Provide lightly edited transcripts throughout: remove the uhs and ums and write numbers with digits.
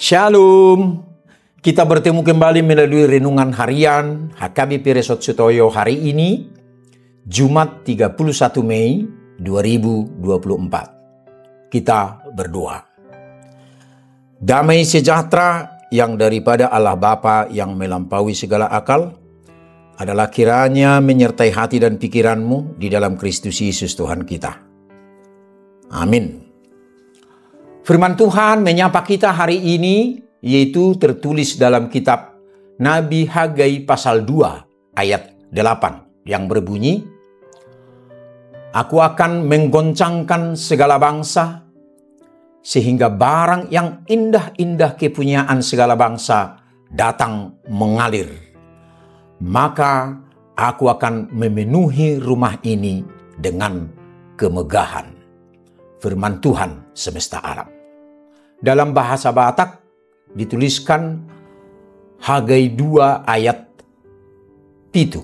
Shalom. Kita bertemu kembali melalui renungan harian HKBP Resort Sutoyo hari ini, Jumat 31 Mei 2024. Kita berdoa. Damai sejahtera yang daripada Allah Bapa yang melampaui segala akal adalah kiranya menyertai hati dan pikiranmu di dalam Kristus Yesus Tuhan kita. Amin. Firman Tuhan menyapa kita hari ini, yaitu tertulis dalam kitab Nabi Hagai pasal 2 ayat 8 yang berbunyi, Aku akan menggoncangkan segala bangsa, sehingga barang yang indah-indah kepunyaan segala bangsa datang mengalir. Maka aku akan memenuhi rumah ini dengan kemegahan. Firman Tuhan semesta alam. Dalam bahasa Batak dituliskan Hagai 2 ayat 7.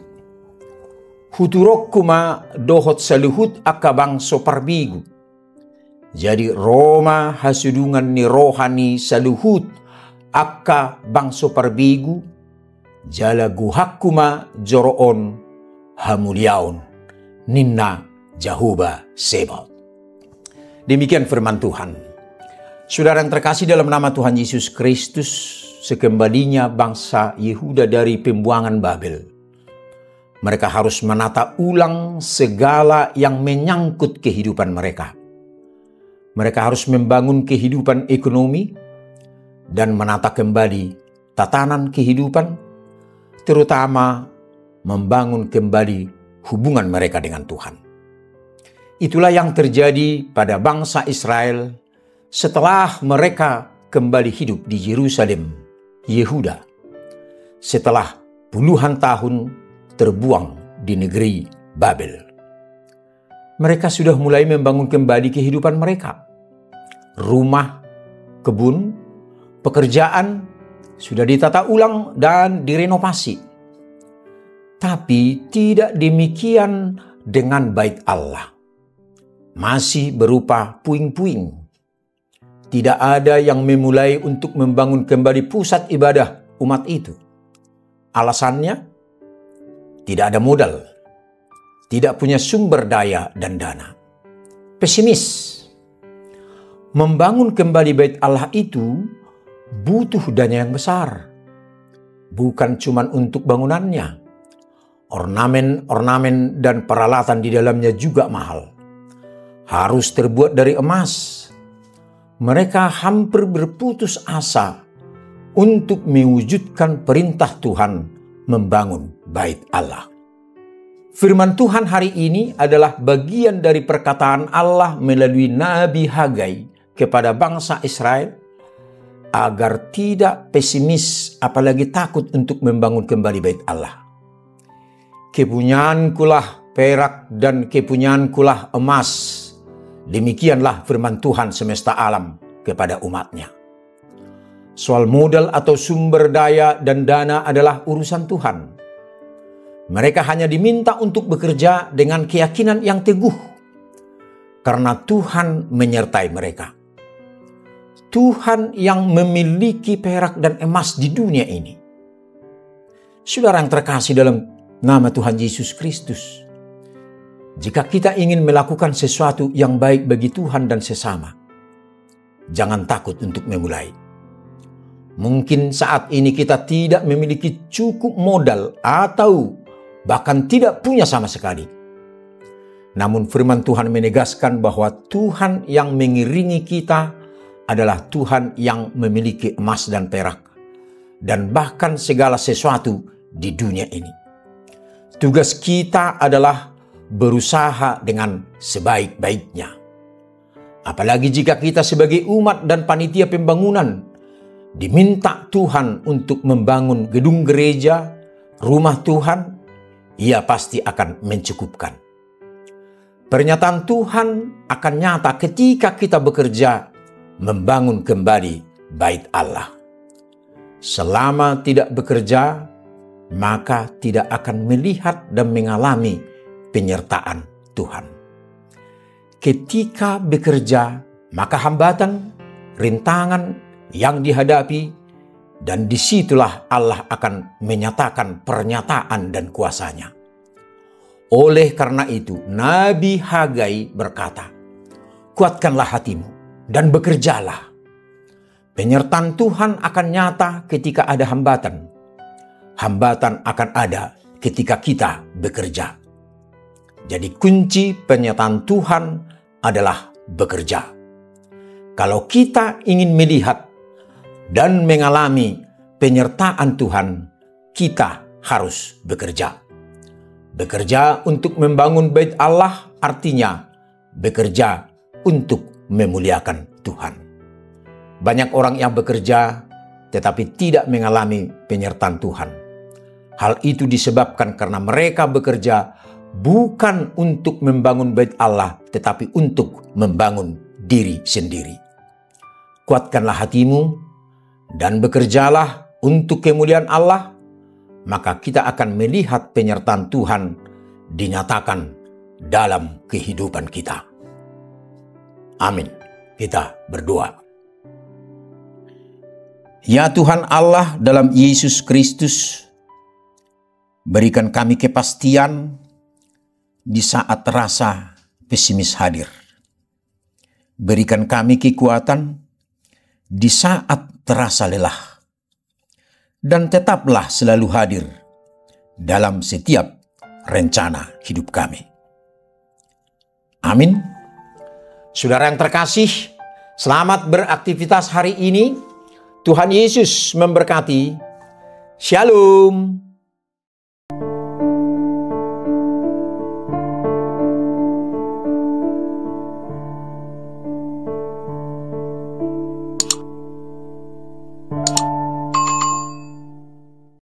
Huturok kuma dohot saluhut akabang soparbigu. Jadi Roma hasudungan ni rohani saluhut akka bang soparbigu. Jala guhakuma joroon hamuliaun ninna Jahuba Sebaot. Demikian firman Tuhan. Saudara yang terkasih dalam nama Tuhan Yesus Kristus, sekembalinya bangsa Yehuda dari pembuangan Babel, mereka harus menata ulang segala yang menyangkut kehidupan mereka. Mereka harus membangun kehidupan ekonomi dan menata kembali tatanan kehidupan, terutama membangun kembali hubungan mereka dengan Tuhan. Itulah yang terjadi pada bangsa Israel setelah mereka kembali hidup di Yerusalem, Yehuda, setelah puluhan tahun terbuang di negeri Babel. Mereka sudah mulai membangun kembali kehidupan mereka. Rumah, kebun, pekerjaan sudah ditata ulang dan direnovasi. Tapi tidak demikian dengan bait Allah. Masih berupa puing-puing. Tidak ada yang memulai untuk membangun kembali pusat ibadah umat itu. Alasannya, tidak ada modal, tidak punya sumber daya dan dana. Pesimis. Membangun kembali bait Allah itu butuh dana yang besar. Bukan cuma untuk bangunannya. Ornamen-ornamen dan peralatan di dalamnya juga mahal. Harus terbuat dari emas. Mereka hampir berputus asa untuk mewujudkan perintah Tuhan membangun bait Allah. Firman Tuhan hari ini adalah bagian dari perkataan Allah melalui Nabi Hagai kepada bangsa Israel agar tidak pesimis apalagi takut untuk membangun kembali bait Allah. Kepunyaankulah perak dan kepunyaankulah emas. Demikianlah firman Tuhan semesta alam kepada umatnya. Soal modal atau sumber daya dan dana adalah urusan Tuhan. Mereka hanya diminta untuk bekerja dengan keyakinan yang teguh. Karena Tuhan menyertai mereka. Tuhan yang memiliki perak dan emas di dunia ini. Saudara yang terkasih dalam nama Tuhan Yesus Kristus. Jika kita ingin melakukan sesuatu yang baik bagi Tuhan dan sesama, jangan takut untuk memulai. Mungkin saat ini kita tidak memiliki cukup modal atau bahkan tidak punya sama sekali. Namun firman Tuhan menegaskan bahwa Tuhan yang mengiringi kita adalah Tuhan yang memiliki emas dan perak, dan bahkan segala sesuatu di dunia ini. Tugas kita adalah berusaha dengan sebaik-baiknya. Apalagi jika kita sebagai umat dan panitia pembangunan diminta Tuhan untuk membangun gedung gereja, rumah Tuhan, Ia pasti akan mencukupkan. Pernyataan Tuhan akan nyata ketika kita bekerja membangun kembali bait Allah. Selama tidak bekerja, maka tidak akan melihat dan mengalami penyertaan Tuhan. Ketika bekerja, maka hambatan, rintangan, yang dihadapi, dan disitulah Allah akan menyatakan pernyataan dan kuasanya. Oleh karena itu, Nabi Hagai berkata, "Kuatkanlah hatimu dan bekerjalah. Penyertaan Tuhan akan nyata ketika ada hambatan. Hambatan akan ada ketika kita bekerja." Jadi kunci penyertaan Tuhan adalah bekerja. Kalau kita ingin melihat dan mengalami penyertaan Tuhan, kita harus bekerja. Bekerja untuk membangun bait Allah artinya bekerja untuk memuliakan Tuhan. Banyak orang yang bekerja tetapi tidak mengalami penyertaan Tuhan. Hal itu disebabkan karena mereka bekerja bukan untuk membangun bait Allah, tetapi untuk membangun diri sendiri. Kuatkanlah hatimu dan bekerjalah untuk kemuliaan Allah, maka kita akan melihat penyertaan Tuhan dinyatakan dalam kehidupan kita. Amin. Kita berdoa. Ya Tuhan Allah, dalam Yesus Kristus, berikan kami kepastian di saat rasa pesimis hadir. Berikan kami kekuatan di saat terasa lelah. Dan tetaplah selalu hadir dalam setiap rencana hidup kami. Amin. Saudara yang terkasih, selamat beraktivitas hari ini. Tuhan Yesus memberkati. Shalom.